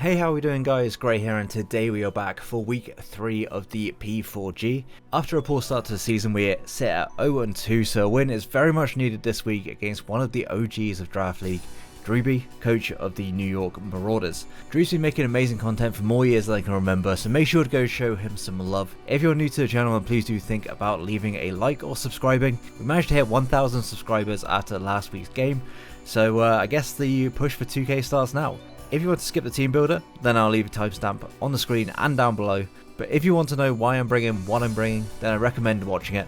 Hey, how are we doing guys? Gray here, and today we are back for week 3 of the P4G. After a poor start to the season, we sit at 0-2, so a win is very much needed this week against one of the OGs of Draft League, Drewby, coach of the New York Marauders. Drew's been making amazing content for more years than I can remember, so make sure to go show him some love. If you're new to the channel, then please do think about leaving a like or subscribing. We managed to hit 1,000 subscribers after last week's game, so I guess the push for 2k starts now. If you want to skip the team builder, then I'll leave a timestamp on the screen and down below. But if you want to know why I'm bringing what I'm bringing, then I recommend watching it.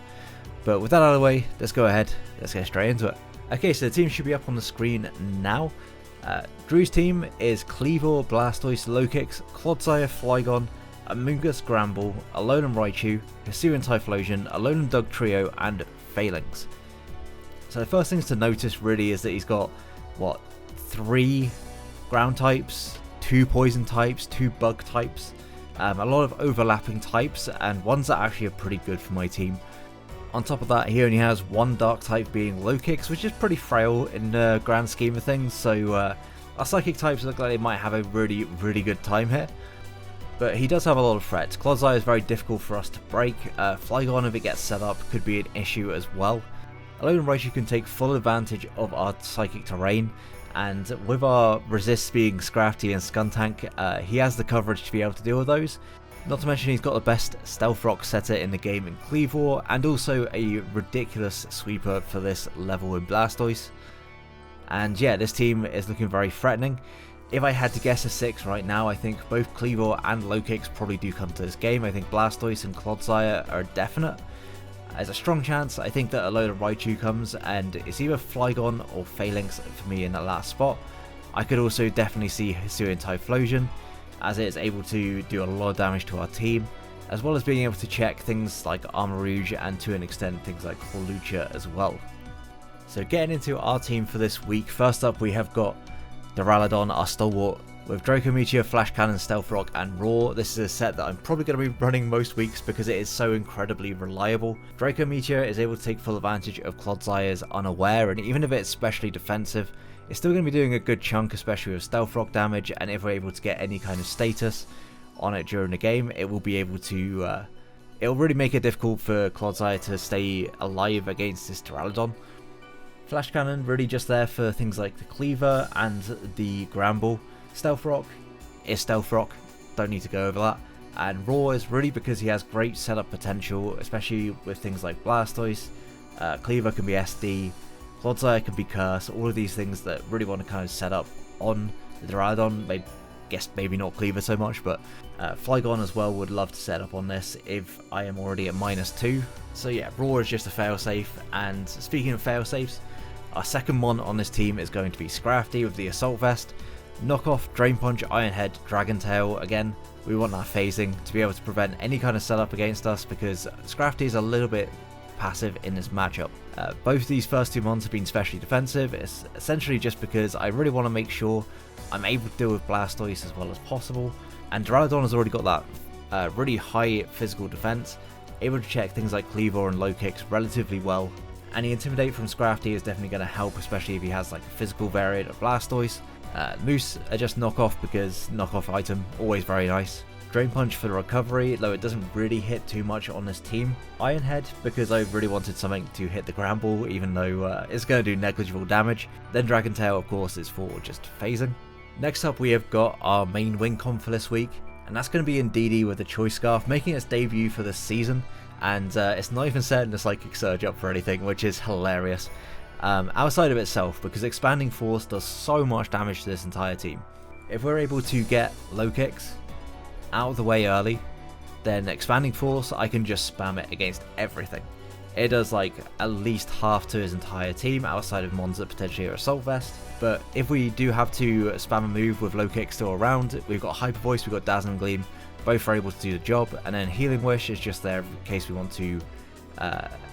But with that out of the way, let's go ahead, let's get straight into it. Okay, so the team should be up on the screen now. Drew's team is Kleavor, Blastoise, Lokix, Clodsire, Flygon, Amoonguss, Gramble, Alolan Raichu, Hisuian Typhlosion, Alolan Dugtrio, and Phalanx. So the first things to notice really is that he's got, what, 3 ground types, 2 poison types, 2 bug types, a lot of overlapping types, and ones that actually are pretty good for my team. On top of that, he only has 1 dark type being Lokix, which is pretty frail in the grand scheme of things, so our psychic types look like they might have a really good time here. But he does have a lot of threats. Clodsire is very difficult for us to break. Flygon, if it gets set up, could be an issue as well. Alolan Raichu can take full advantage of our psychic terrain, and with our resists being Scrafty and Skuntank, he has the coverage to be able to deal with those. Not to mention he's got the best Stealth Rock setter in the game in Kleavor, and also a ridiculous sweeper for this level in Blastoise. And yeah, this team is looking very threatening. If I had to guess a 6 right now, I think both Kleavor and Lokix probably do come to this game. I think Blastoise and Clodsire are definite. There's a strong chance I think that a load of Raichu comes, and it's either Flygon or Phalanx for me in that last spot. I could also definitely see Hisuian Typhlosion, as it is able to do a lot of damage to our team, as well as being able to check things like Armarouge and to an extent things like Hawlucha as well. So getting into our team for this week, first up we have got Duraludon, our stalwart, with Draco Meteor, Flash Cannon, Stealth Rock, and Roar. This is a set that I'm probably going to be running most weeks because it is so incredibly reliable. Draco Meteor is able to take full advantage of Clodsire's Unaware, and even if it's specially defensive, it's still going to be doing a good chunk, especially with Stealth Rock damage, and if we're able to get any kind of status on it during the game, it will be able to, it'll really make it difficult for Clodsire to stay alive against this Duraludon. Flash Cannon really just there for things like the Cleaver and the Gramble. Stealth Rock is Stealth Rock, don't need to go over that. And Roar is really because he has great setup potential, especially with things like Blastoise. Cleaver can be SD, Clodsire can be Curse, all of these things that really want to kind of set up on the Duraludon. I guess maybe not Cleaver so much, but Flygon as well would love to set up on this if I am already at -2. So yeah, Roar is just a failsafe. And speaking of failsafes, our second mon on this team is going to be Scrafty with the Assault Vest. Knockoff, Drain Punch, Iron Head, Dragon Tail. Again, we want that phasing to be able to prevent any kind of setup against us because Scrafty is a little bit passive in this matchup. Both these first 2 mons have been specially defensive. It's essentially just because I really want to make sure I'm able to deal with Blastoise as well as possible. And Duraludon has already got that really high physical defense, able to check things like Kleavor and Lokix relatively well. And the Intimidate from Scrafty is definitely going to help, especially if he has like a physical variant of Blastoise. Moose are just knockoff because knockoff item, always very nice. Drain Punch for the recovery, though it doesn't really hit too much on this team. Iron Head because I really wanted something to hit the Gramble, even though it's going to do negligible damage. Then Dragon Tail, of course, is for just phasing. Next up we have got our main win con for this week, and that's going to be Indeedee with the Choice Scarf, making its debut for this season. And it's not even setting the Psychic Surge up for anything, which is hilarious. Outside of itself, because Expanding Force does so much damage to this entire team. If we're able to get Lokix out of the way early, then Expanding Force, I can just spam it against everything. It does like at least half to his entire team outside of mons that potentially are Assault Vest. But if we do have to spam a move with Lokix still around, we've got Hyper Voice, we've got Dazzling Gleam, both are able to do the job, and then Healing Wish is just there in case we want to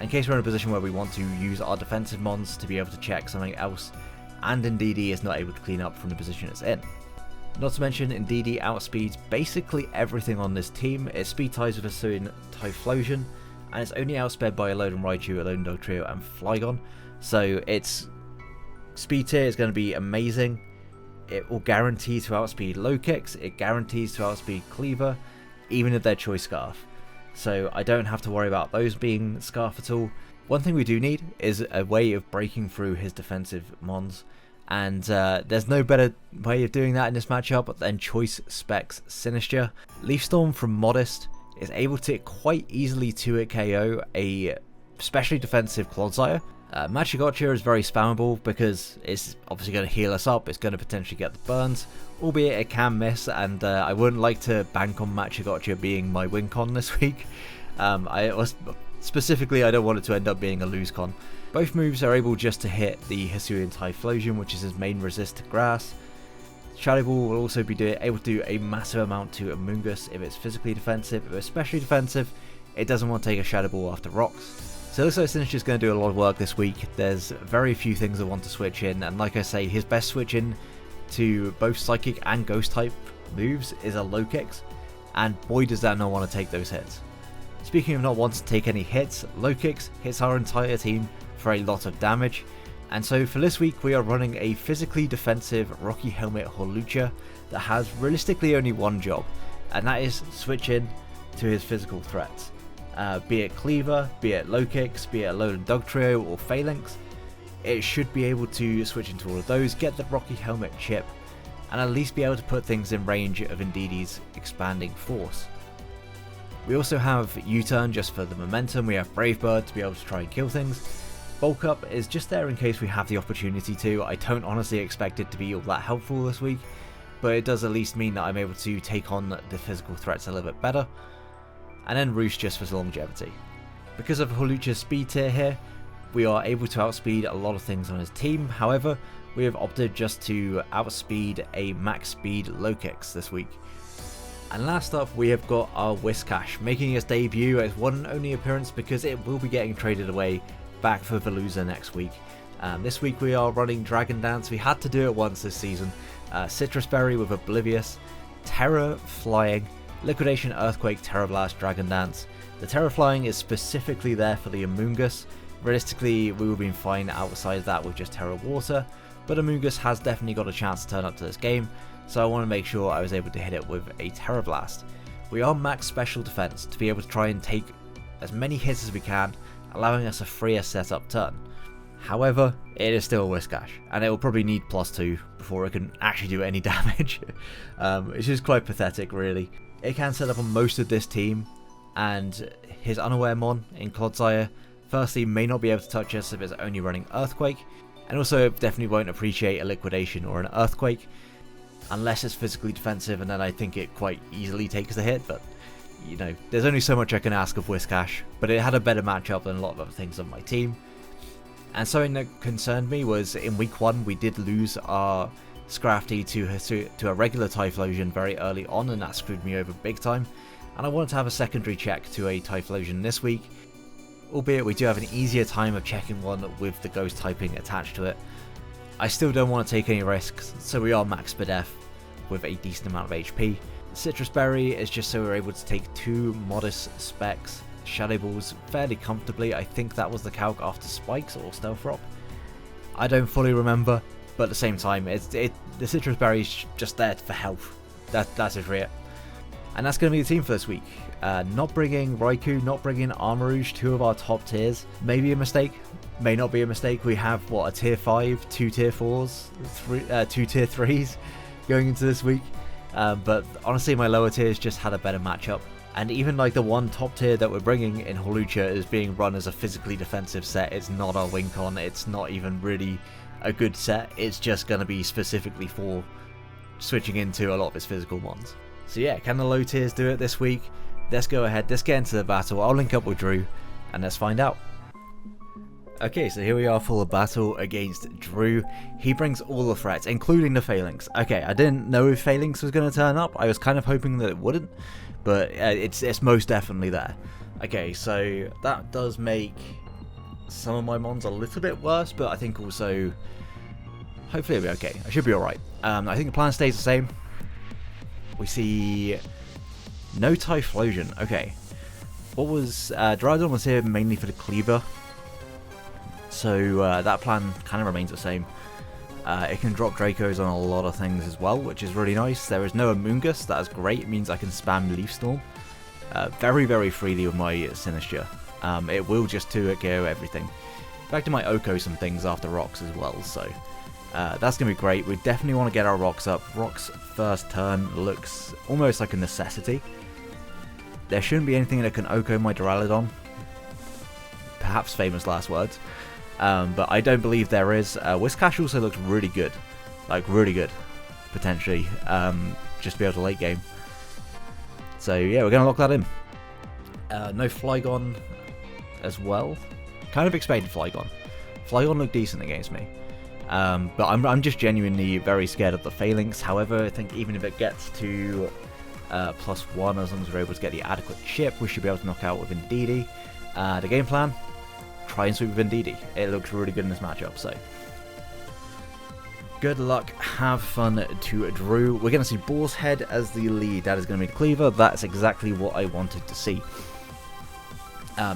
in case we're in a position where we want to use our defensive mons to be able to check something else, and Indeedee is not able to clean up from the position it's in. Not to mention, Indeedee outspeeds basically everything on this team. It speed ties with Hisuian Typhlosion, and it's only outsped by Alolan Raichu, Alolan Dugtrio, and Flygon. So its speed tier is going to be amazing. it will guarantee to outspeed low kicks, it guarantees to outspeed cleaver, even if they're choice scarf. So I don't have to worry about those being scarf at all. One thing we do need is a way of breaking through his defensive mons, and there's no better way of doing that in this matchup than choice specs Sinistra. Leaf Storm from Modest is able to quite easily 2-hit KO a especially defensive Clodsire. Machigotcha is very spammable because it's obviously going to heal us up, it's going to potentially get the burns, albeit it can miss, and I wouldn't like to bank on Machigotcha being my win con this week. Specifically, I don't want it to end up being a lose con. Both moves are able just to hit the Hisuian Typhlosion, which is his main resist to grass. Shadow Ball will also be able to do a massive amount to Amoonguss if it's physically defensive. If it's especially defensive, it doesn't want to take a Shadow Ball after rocks. So it looks like Sinistra's is going to do a lot of work this week. There's very few things I want to switch in, and like I say, his best switch in to both Psychic and Ghost type moves is a low kicks, and boy does that not want to take those hits. Speaking of not wanting to take any hits, low kicks hits our entire team for a lot of damage, and so for this week we are running a physically defensive Rocky Helmet Hawlucha that has realistically only one job, and that is switch in to his physical threats. Be it Cleaver, be it low kicks, be it Alolan Dugtrio or Phalanx, it should be able to switch into all of those, get the Rocky Helmet chip, and at least be able to put things in range of Indeedee's expanding force. We also have U-turn just for the momentum, we have Brave Bird to be able to try and kill things. Bulk Up is just there in case we have the opportunity to. I don't honestly expect it to be all that helpful this week, but it does at least mean that I'm able to take on the physical threats a little bit better. And then Roost just for longevity. Because of Hawlucha's speed tier here, we are able to outspeed a lot of things on his team. However, we have opted just to outspeed a max speed low kicks this week. And last up, we have got our Whiscash, making his debut as one and only appearance because it will be getting traded away back for Veluza next week. This week we are running Dragon Dance. We had to do it once this season. Citrus Berry with Oblivious, Terra Flying, Liquidation, Earthquake, Terra Blast, Dragon Dance. The Terra Flying is specifically there for the Amoonguss. Realistically, we would have been fine outside of that with just Terra Water, but Amoonguss has definitely got a chance to turn up to this game, so I want to make sure I was able to hit it with a Terra Blast. We are max special defense to be able to try and take as many hits as we can, allowing us a freer setup turn. However, it is still a Whiscash, and it will probably need +2 before it can actually do any damage. It's just quite pathetic, really. It can set up on most of this team, and his Unaware Mon in Clodsire firstly may not be able to touch us if it's only running Earthquake, and also it definitely won't appreciate a Liquidation or an Earthquake unless it's physically defensive, and then I think it quite easily takes the hit. But you know, there's only so much I can ask of Whiscash, but it had a better matchup than a lot of other things on my team. And something that concerned me was in week 1 we did lose our Scrafty to a regular Typhlosion very early on, and that screwed me over big time, and I wanted to have a secondary check to a Typhlosion this week, albeit we do have an easier time of checking one with the ghost typing attached to it. I still don't want to take any risks, so we are max Bidef with a decent amount of HP. Citrus Berry is just so we're able to take 2 Modest specs Shadow Balls fairly comfortably. I think that was the calc after Spikes or Stealth Rock. I don't fully remember, but at the same time, the Citrus Berry is just there for health. That's it for it. And that's going to be the team for this week. Not bringing Raikou, not bringing Armarouge, 2 of our top tiers. Maybe a mistake, may not be a mistake. We have, what, a tier 5, 2 tier 4s, 2 tier 3s going into this week. But honestly, my lower tiers just had a better matchup. And even like the one top tier that we're bringing in Hawlucha is being run as a physically defensive set. It's not our win con, it's not even really a good set. It's just going to be specifically for switching into a lot of its physical ones. So yeah, can the low tiers do it this week? Let's go ahead, let's get into the battle. I'll link up with Drew and let's find out. Okay, so here we are for the battle against Drew. He brings all the threats, including the Phalanx. Okay, I didn't know if Phalanx was going to turn up. I was kind of hoping that it wouldn't, but it's most definitely there. Okay, so that does make some of my mons a little bit worse, but I think also, hopefully it'll be okay. I should be alright. I think the plan stays the same. We see no Typhlosion. Okay, what was Drydon was here mainly for the Cleaver, so that plan kind of remains the same. It can drop Dracos on a lot of things as well, which is really nice. There is no Amoonguss, that is great. It means I can spam Leaf Storm very, very freely with my Sinistcha. It will just 2-hit KO everything. In fact, it might Oko some things after Rocks as well, so that's going to be great. We definitely want to get our Rocks up. Rocks first turn looks almost like a necessity. There shouldn't be anything that can Oko my Duraludon. Perhaps famous last words. But I don't believe there is. Whiscash also looks really good. Like, really good. Potentially. Just to be able to late game. So, yeah, we're going to lock that in. No Flygon as well. Kind of expected Flygon. Flygon looked decent against me. But I'm just genuinely very scared of the Phalanx. However, I think even if it gets to +1, as long as we're able to get the adequate chip, we should be able to knock out with Indeedee. The game plan, try and sweep with Indeedee. It looks really good in this matchup, so good luck, have fun to Drew. We're going to see Boar's Head as the lead. That is going to be the cleaver. That's exactly what I wanted to see.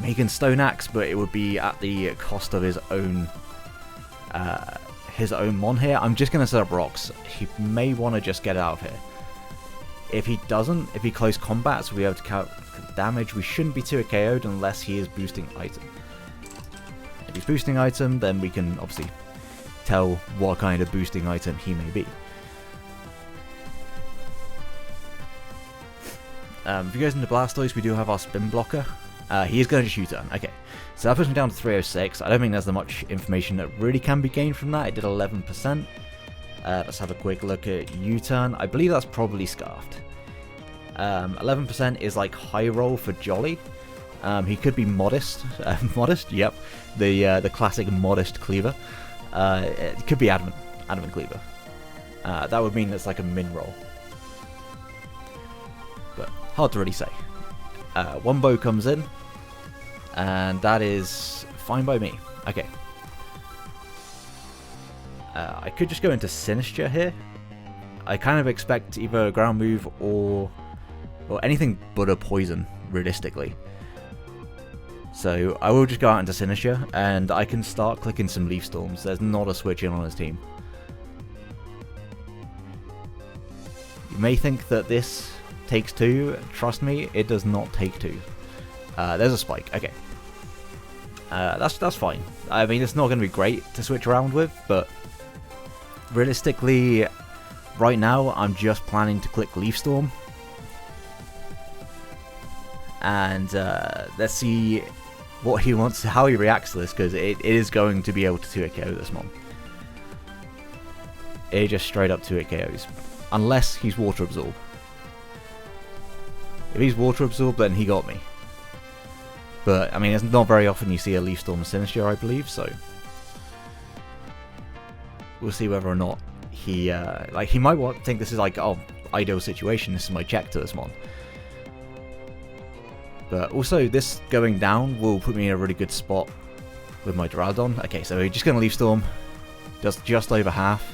He can Stone Axe, but it would be at the cost of his own Mon here. I'm just going to set up Rocks. He may want to just get out of here. If he doesn't, if he close combats, we'll be able to count damage. We shouldn't be too KO'd unless he is boosting item. If he's boosting item, then we can obviously tell what kind of boosting item he may be. If he goes into Blastoise, we do have our Spin Blocker. He is going to just U-turn. Okay, so that puts me down to 306. I don't think there's that much information that really can be gained from that. It did 11%. Let's have a quick look at U-turn. I believe that's probably Scarfed. 11% is like high roll for Jolly. He could be Modest. Modest, yep. The classic Modest Cleaver. It could be Adamant Cleaver. That would mean it's like a min roll. But hard to really say. Wombo comes in. And that is fine by me. Okay. I could just go into Sinistcha here. I kind of expect either a ground move or anything but a poison, realistically. So I will just go out into Sinistcha, and I can start clicking some Leaf Storms. There's not a switch in on his team. You may think that this takes 2. Trust me, it does not take 2. There's a Spike. Okay. That's fine. I mean, it's not going to be great to switch around with, but realistically, right now, I'm just planning to click Leaf Storm. And let's see what he wants, how he reacts to this, because it is going to be able to 2-hit KO this Mon. It just straight up 2-hit KOs. Unless he's Water Absorb. If he's Water Absorb, then he got me. But, I mean, it's not very often you see a Leaf Storm Sinistcha, I believe, so we'll see whether or not he, he might think this is like, oh, ideal situation, this is my check to this Mon. But also, this going down will put me in a really good spot with my Duraludon. Okay, so we're just going to Leaf Storm, does just over half.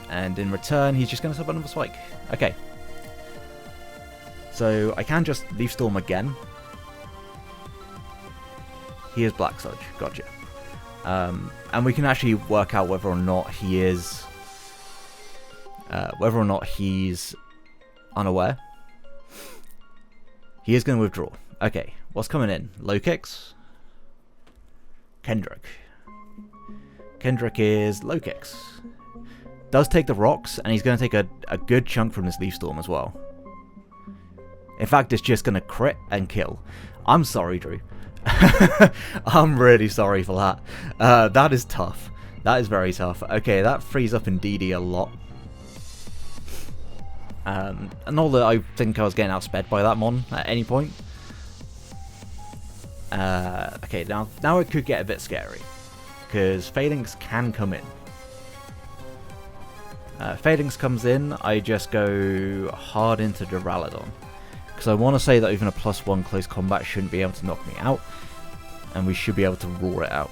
And in return, he's just going to sub another Spike. Okay. So I can just Leaf Storm again. He is Black Sludge, gotcha. And we can actually work out whether or not he is, he's unaware. He is going to withdraw. Okay, what's coming in? Low kicks. Kendrick. Kendrick is low kicks. Does take the rocks, and he's going to take a good chunk from this Leaf Storm as well. In fact, it's just going to crit and kill. I'm sorry, Drew. I'm really sorry for that. That is tough. That is very tough. Okay, that frees up Indeedee a lot. And not that I think I was getting outsped by that Mon at any point. Okay, now it could get a bit scary. Because Phalanx can come in. Phalanx comes in, I just go hard into Duraludon. Because I want to say that even a +1 close combat shouldn't be able to knock me out. And we should be able to roar it out.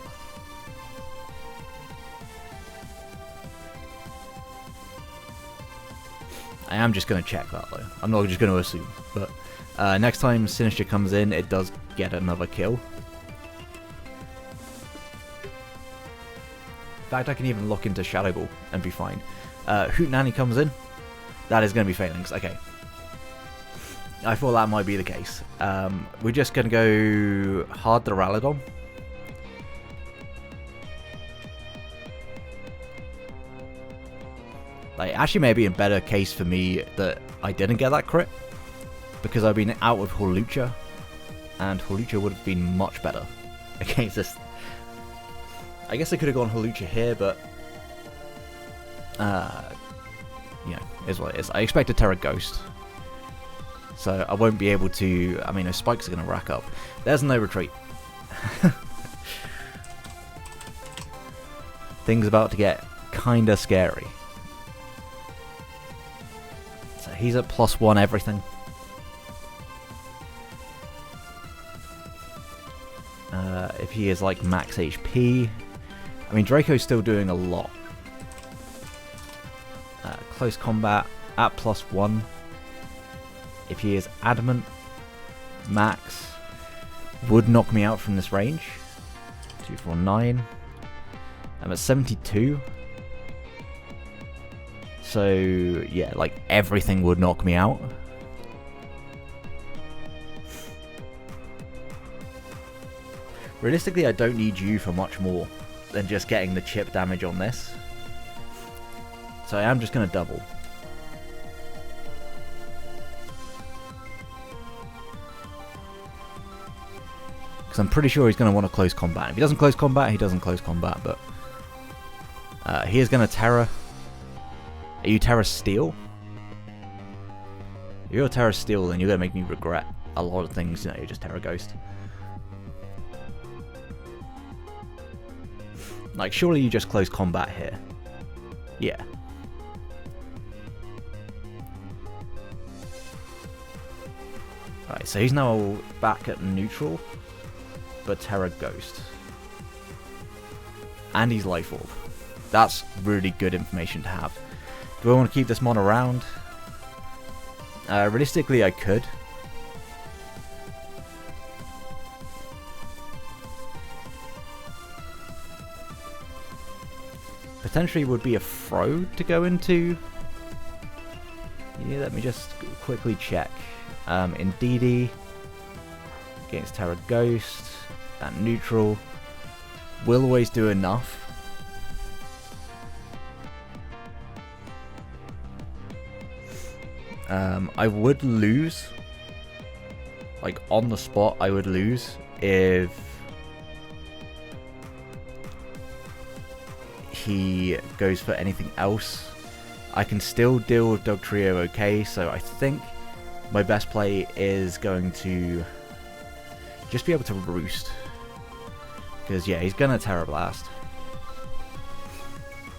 I am just going to check that though. I'm not just going to assume. But next time Sinistcha comes in, it does get another kill. fact, I can even look into Shadow Ball and be fine. Hootenanny comes in. That is going to be Phalanx. Okay. I thought that might be the case. We're just going to go hard Duraludon. Like, actually maybe a better case for me that I didn't get that crit, because I've been out with Hawlucha, and Hawlucha would have been much better against this. I guess I could have gone Hawlucha here, but you know, is what it is. I expected Terra Ghost, so I won't be able to. I mean, those spikes are going to rack up. There's no retreat. Things about to get kinda scary. So he's at +1 everything. If he is like max HP, I mean Draco's still doing a lot. Close combat at +1. If he is adamant, max would knock me out from this range. 249. I'm at 72. So yeah, like everything would knock me out. Realistically, I don't need you for much more than just getting the chip damage on this. So I am just going to double. Because I'm pretty sure he's going to want to close combat. If he doesn't close combat, he doesn't close combat. But he is going to Terra. Are you Terra Steel? If you're Terra Steel, then you're going to make me regret a lot of things. You know, you're just Terra Ghost. Like, surely you just close combat here. Yeah. Right, so he's now back at neutral, but Terra Ghost. And he's Life Orb. That's really good information to have. Do I want to keep this mon around? Realistically, I could. Potentially would be a throw to go into. Yeah, let me just quickly check. Indeedee against Terra Ghost at neutral will always do enough. I would lose, like on the spot I would lose if he goes for anything else. I can still deal with Dugtrio okay, so I think my best play is going to just be able to roost. Because yeah, he's gonna Terra Blast.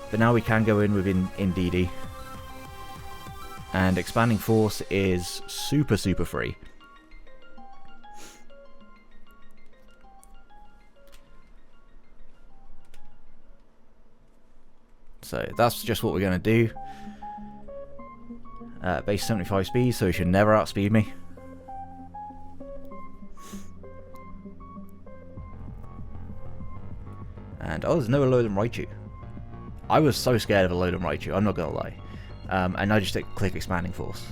But now we can go in with Indeedee. And Expanding Force is super free. So that's just what we're going to do. Base 75 speed, so he should never outspeed me. And oh, there's no Alolan Raichu. I was so scared of Alolan Raichu, I'm not going to lie. And I just click Expanding Force.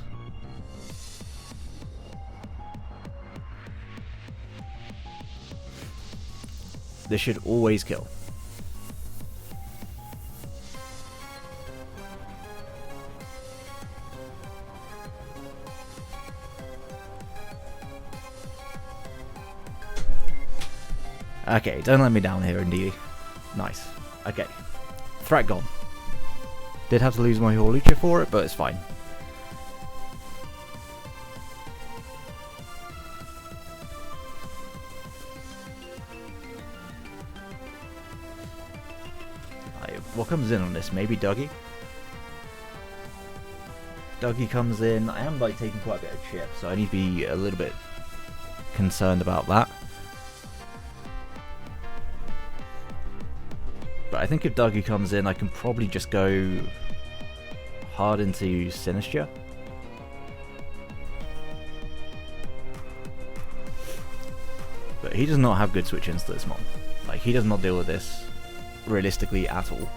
This should always kill. Okay, don't let me down here, Indeedee. Nice. Okay. Threat gone. Did have to lose my Hawlucha for it, but it's fine. What comes in on this? Maybe Dougie? Dougie comes in. I am like taking quite a bit of chip, so I need to be a little bit concerned about that. But I think if Dougie comes in, I can probably just go hard into Sinistcha. But he does not have good switch-ins to this mon. Like, he does not deal with this realistically at all.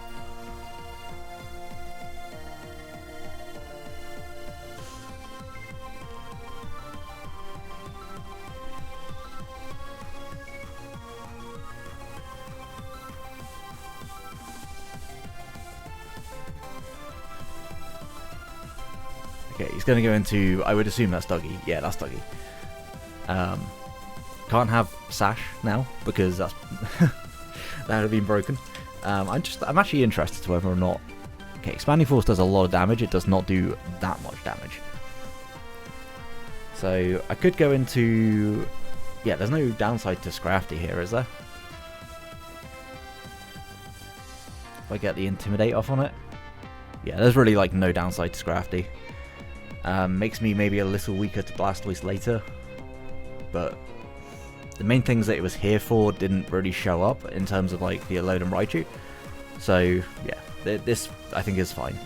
Okay, he's going to go into, I would assume that's Dougie. Yeah, that's Dougie. Can't have Sash now, because that's that would have been broken. I'm actually interested to whether or not... Okay, Expanding Force does a lot of damage, it does not do that much damage. So, I could go into... Yeah, there's no downside to Scrafty here, is there? If I get the Intimidate off on it. Yeah, there's really like no downside to Scrafty. Makes me maybe a little weaker to Blastoise later, but the main things that it was here for didn't really show up in terms of like the Alolan Raichu. So yeah, this I think is fine.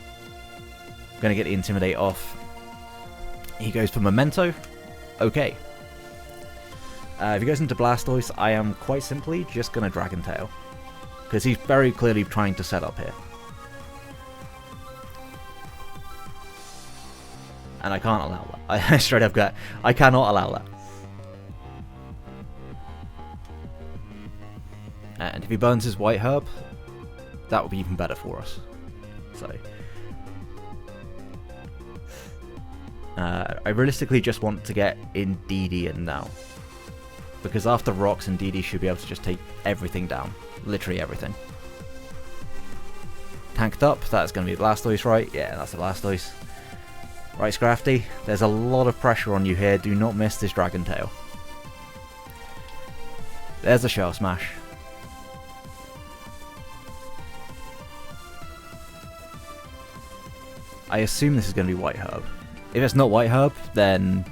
Gonna get the Intimidate off. He goes for Memento. Okay. If he goes into Blastoise, I am quite simply just gonna Dragon Tail, because he's very clearly trying to set up here. And I can't allow that. I straight up got, I cannot allow that. And if he burns his White Herb, that would be even better for us. So, I realistically just want to get Indeedee in now, because after Rocks, Indeedee should be able to just take everything down, literally everything. Tanked up. That's going to be Blastoise, right? Yeah, that's a Blastoise. Right, Scrafty, there's a lot of pressure on you here. Do not miss this Dragon Tail. There's a Shell Smash. I assume this is going to be White Herb. If it's not White Herb, then...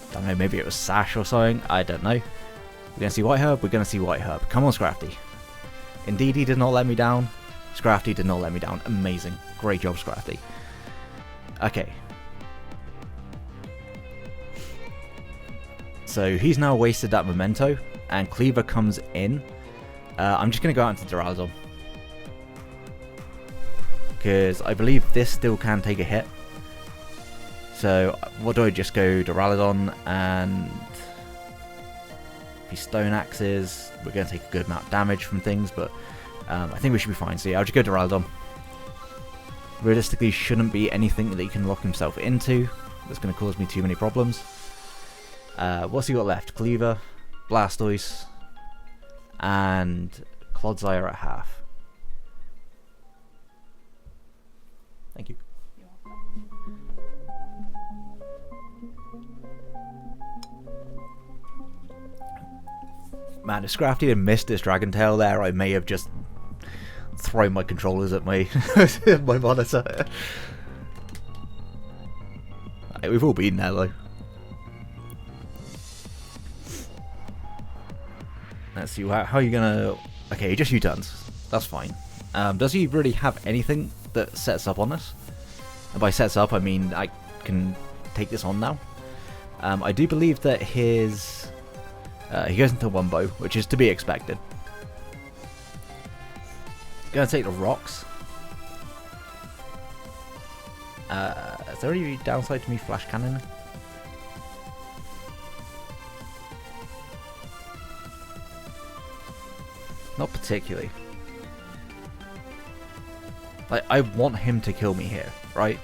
I don't know, maybe it was Sash or something. I don't know. We're going to see White Herb, we're going to see White Herb. Come on, Scrafty. Indeedee did not let me down. Scrafty did not let me down. Amazing. Great job, Scrafty. Okay. So he's now wasted that Memento, and Cleaver comes in. I'm just going to go out into Duraludon, because I believe this still can take a hit. So what do I just go Duraludon, and if he Stone Axes, we're going to take a good amount of damage from things, but I think we should be fine. So yeah, I'll just go Duraludon. Realistically, shouldn't be anything that he can lock himself into that's going to cause me too many problems. What's he got left? Cleaver, Blastoise, and Clodsire at half. Thank you. Man, if Scrafty had missed this Dragon Tail there, I may have just thrown my controllers at my my monitor. We've all been there though. Let's see, how are you gonna... Okay, he just U-turns. That's fine. Does he really have anything that sets up on this? And by sets up, I mean I can take this on now. I do believe that his... he goes into Wumbo, which is to be expected. Gonna take the Rocks. Is there any downside to me Flash Cannon? Not particularly. Like, I want him to kill me here, right?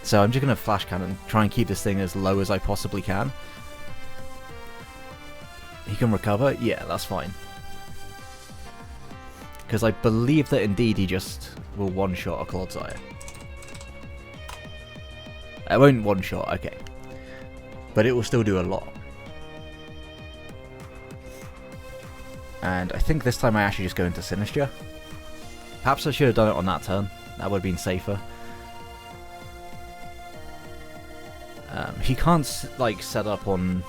So I'm just gonna Flash Cannon, try and keep this thing as low as I possibly can. He can recover? Yeah, that's fine. Because I believe that indeed he just will one-shot a Clodsire. It won't one-shot, okay. But it will still do a lot. And I think this time I actually just go into Sinistcha. Perhaps I should have done it on that turn. That would have been safer. He can't like set up on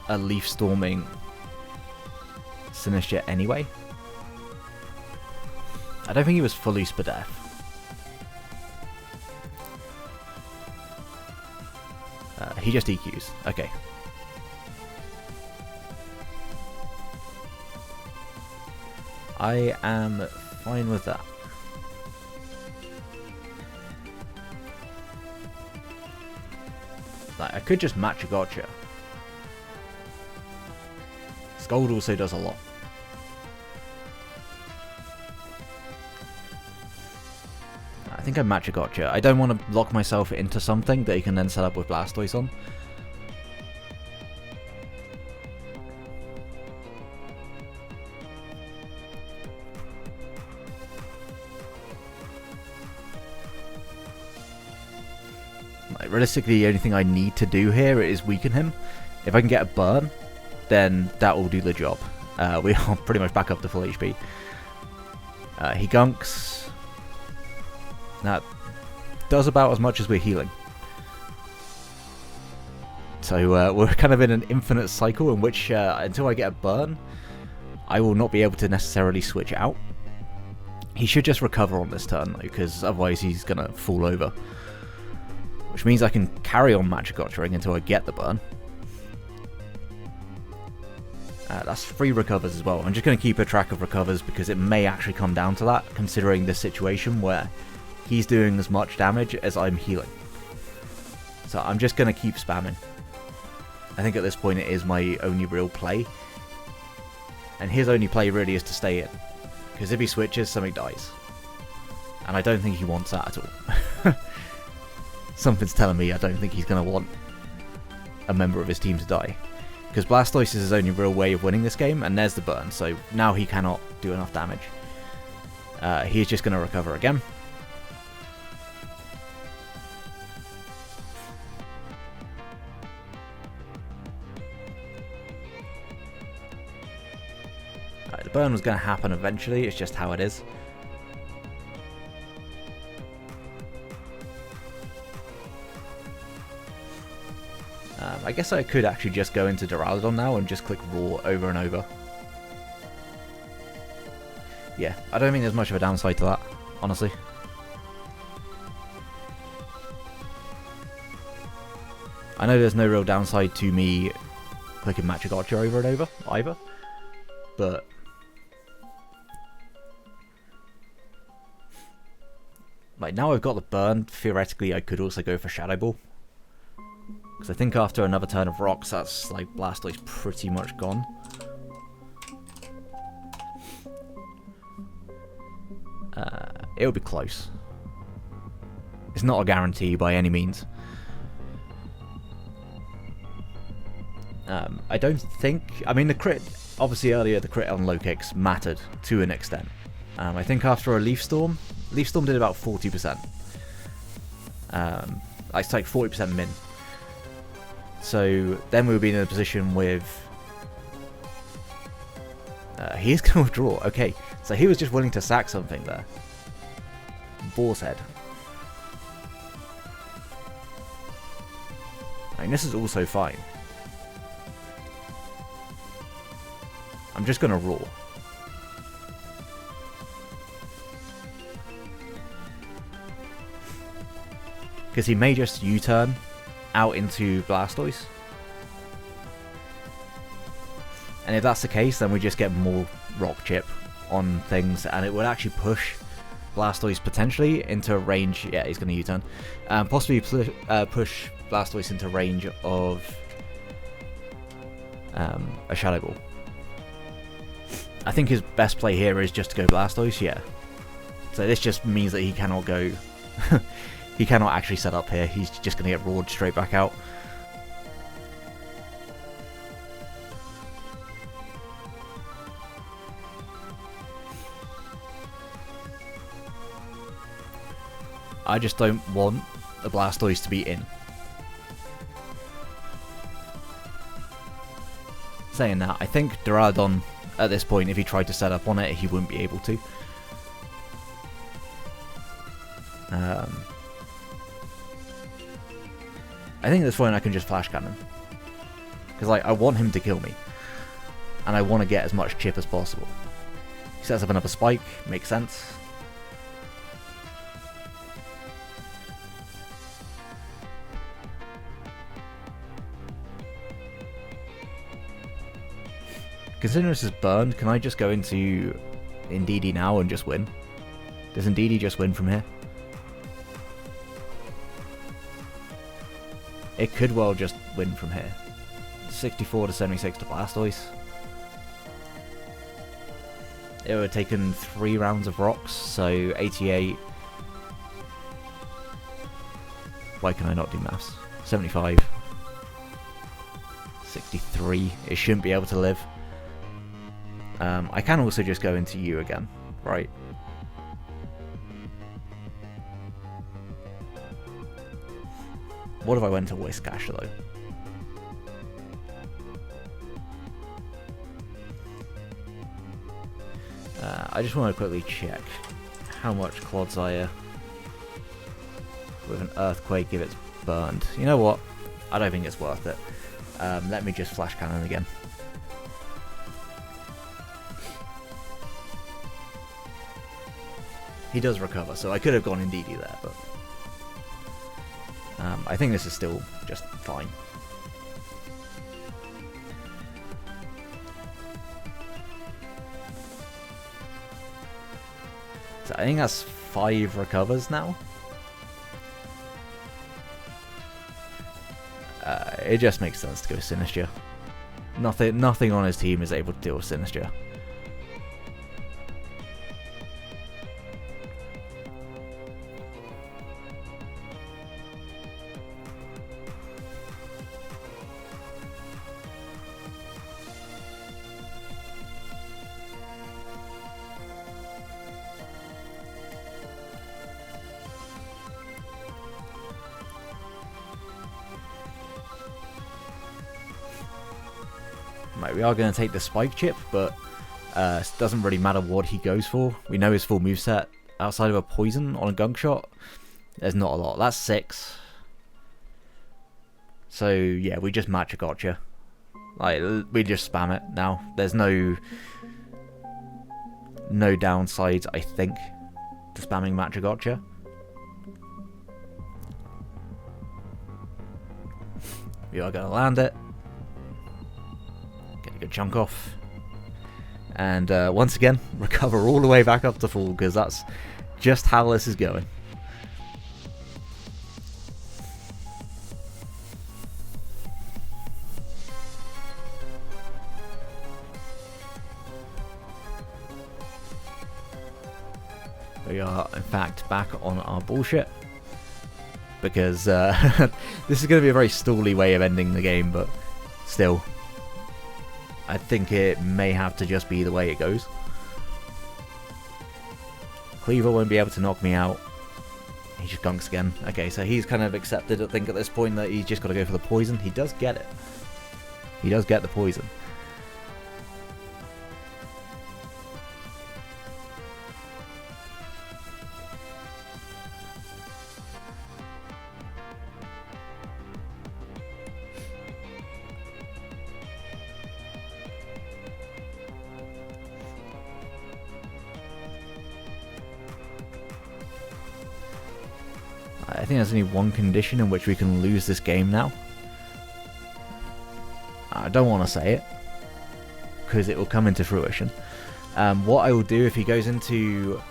a Leaf Storming Sinistcha anyway. I don't think he was fully Spadef. He just EQs. Okay. I am fine with that. Like, I could just match a gotcha. Scold also does a lot. I think I match a gotcha. I don't want to lock myself into something that he can then set up with Blastoise on. Like, realistically, the only thing I need to do here is weaken him. If I can get a burn, then that will do the job. We are pretty much back up to full HP. He gunks. That does about as much as we're healing. So we're kind of in an infinite cycle in which until I get a burn, I will not be able to necessarily switch out. He should just recover on this turn, though, because otherwise he's going to fall over. Which means I can carry on Magic-Gottering until I get the burn. That's 3 recovers as well. I'm just going to keep a track of recovers because it may actually come down to that, considering this situation where he's doing as much damage as I'm healing. So I'm just going to keep spamming. I think at this point it is my only real play. And his only play really is to stay in. Because if he switches, something dies. And I don't think he wants that at all. Something's telling me I don't think he's going to want a member of his team to die. Because Blastoise is his only real way of winning this game, and there's the burn, so now he cannot do enough damage. He's just going to recover again. The burn was going to happen eventually, it's just how it is. I guess I could actually just go into Duraludon now and just click Raw over and over. Yeah, I don't think there's much of a downside to that, honestly. I know there's no real downside to me clicking Magic-Gotcha over and over, either. But like, now I've got the burn, theoretically I could also go for Shadow Ball. Because I think after another turn of rocks, that's like Blastoise pretty much gone. It'll be close. It's not a guarantee by any means. I don't think... I mean, the crit... Obviously earlier the crit on low kicks mattered to an extent. I think after a Leaf Storm did about 40%. It's like 40% min. So then we'll be in a position with... he is going to withdraw. Okay, so he was just willing to sack something there. Boar's Head. I mean, this is also fine. I'm just going to roar. Because he may just U-turn out into Blastoise. And if that's the case, then we just get more Rock Chip on things, and it would actually push Blastoise potentially into range. Yeah, he's going to U-turn. Possibly push Blastoise into range of a Shadow Ball. I think his best play here is just to go Blastoise, yeah. So this just means that he cannot go... he cannot actually set up here. He's just going to get roared straight back out. I just don't want the Blastoise to be in. Saying that, I think Duraludon, at this point, if he tried to set up on it, he wouldn't be able to. I think at this point I can just Flash Cannon. Because I want him to kill me. And I want to get as much chip as possible. He sets up another spike, makes sense. Considering this is burned, can I just go into Indeedee now and just win? Does Indeedee just win from here? It could well just win from here. 64 to 76 to Blastoise. It would have taken 3 rounds of rocks, so 88. Why can I not do maths? 75. 63. It shouldn't be able to live. I can also just go into you again, right? What if I went to Whiscash though? I just want to quickly check how much Clodsire with an Earthquake if it's burned. You know what? I don't think it's worth it. Let me just Flash Cannon again. He does recover, so I could have gone Indeedee there, but I think this is still just fine. So I think that's 5 recovers now. It just makes sense to go Sinistcha. Nothing on his team is able to deal with Sinistcha. Right, we are going to take the Spike Chip, but it doesn't really matter what he goes for. We know his full moveset. Outside of a Poison on a Gunk Shot, there's not a lot. That's 6. So, yeah, we just match a gotcha. Like, we just spam it now. There's no downsides, I think, to spamming match a gotcha. We are going to land it. Get a good chunk off. And once again, recover all the way back up to full, because that's just how this is going. We are, in fact, back on our bullshit. Because this is going to be a very stally way of ending the game, but still. I think it may have to just be the way it goes. Cleaver won't be able to knock me out. He just gunks again. Okay, so he's kind of accepted, I think, at this point that he's just got to go for the poison. He does get it. He does get the poison. I think there's only one condition in which we can lose this game now. I don't want to say it, because it will come into fruition. What I will do if he goes into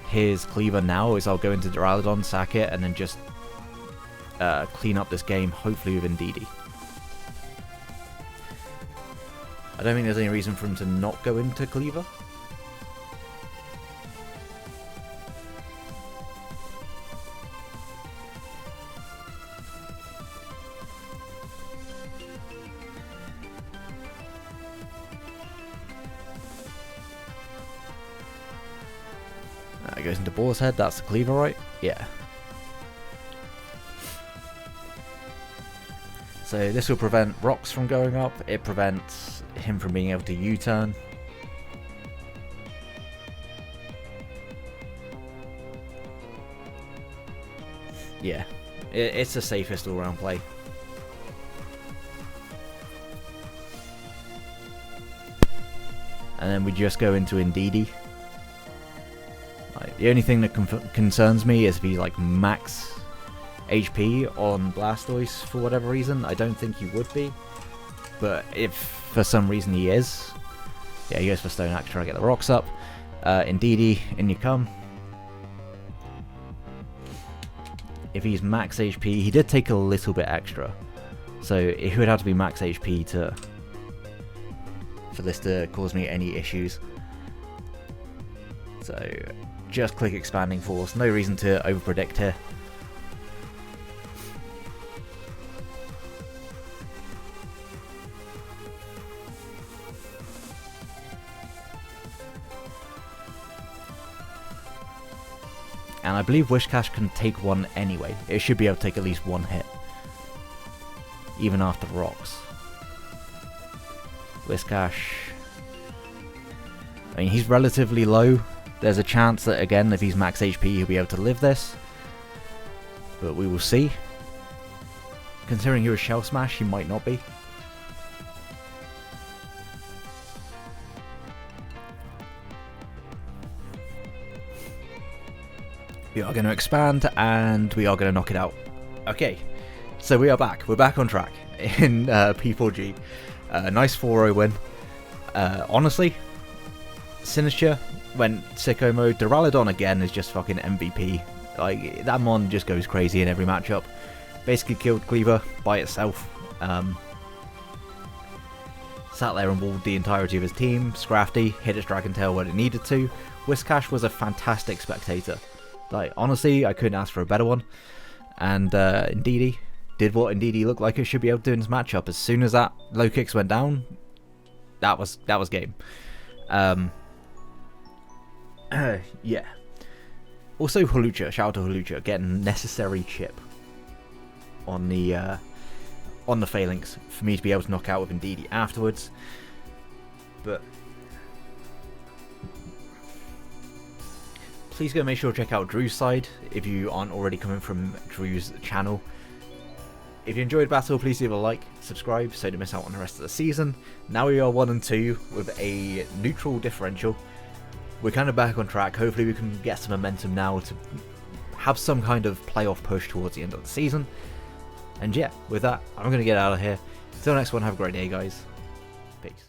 his Cleaver now is I'll go into Duraludon, sack it, and then just clean up this game, hopefully with Indeedee. I don't think there's any reason for him to not go into Cleaver. It goes into Boar's Head, that's the Cleaver, right? Yeah. So this will prevent rocks from going up, it prevents him from being able to U-turn. Yeah, it's the safest all-round play. And then we just go into Indeedee. The only thing that concerns me is if he's like max HP on Blastoise for whatever reason. I don't think he would be, but if for some reason he is, yeah, he goes for Stone Axe trying to get the rocks up. Indeedee, in you come. If he's max HP, he did take a little bit extra, so it would have to be max HP for this to cause me any issues. So just click Expanding Force, no reason to overpredict here. And I believe Whiscash can take one anyway. It should be able to take at least one hit, even after rocks. Whiscash, I mean, he's relatively low. There's a chance that, again, if he's max HP, he'll be able to live this. But we will see. Considering he was Shell Smash, he might not be. We are going to expand, and we are going to knock it out. Okay, so we are back. We're back on track in P4G. Nice 4-0 win. Honestly, Sinister went sicko mode. Duraludon again is just fucking MVP. Like, that mon just goes crazy in every matchup. Basically killed Cleaver by itself. Sat there and walled the entirety of his team. Scrafty hit its Dragon Tail when it needed to. Whiscash was a fantastic spectator. Like, honestly, I couldn't ask for a better one. And Indeedee did what Indeedee looked like it should be able to do in this matchup. As soon as that low kicks went down, that was game. Yeah. Also Hawlucha, shout out to Hawlucha, getting necessary chip on the phalanx for me to be able to knock out with Indeedee afterwards. But please go make sure to check out Drew's side if you aren't already coming from Drew's channel. If you enjoyed battle, please leave a like, subscribe so you don't miss out on the rest of the season. Now we are 1-2 with a neutral differential. We're kind of back on track. Hopefully we can get some momentum now to have some kind of playoff push towards the end of the season. And yeah, with that, I'm going to get out of here. Until next one, have a great day, guys. Peace.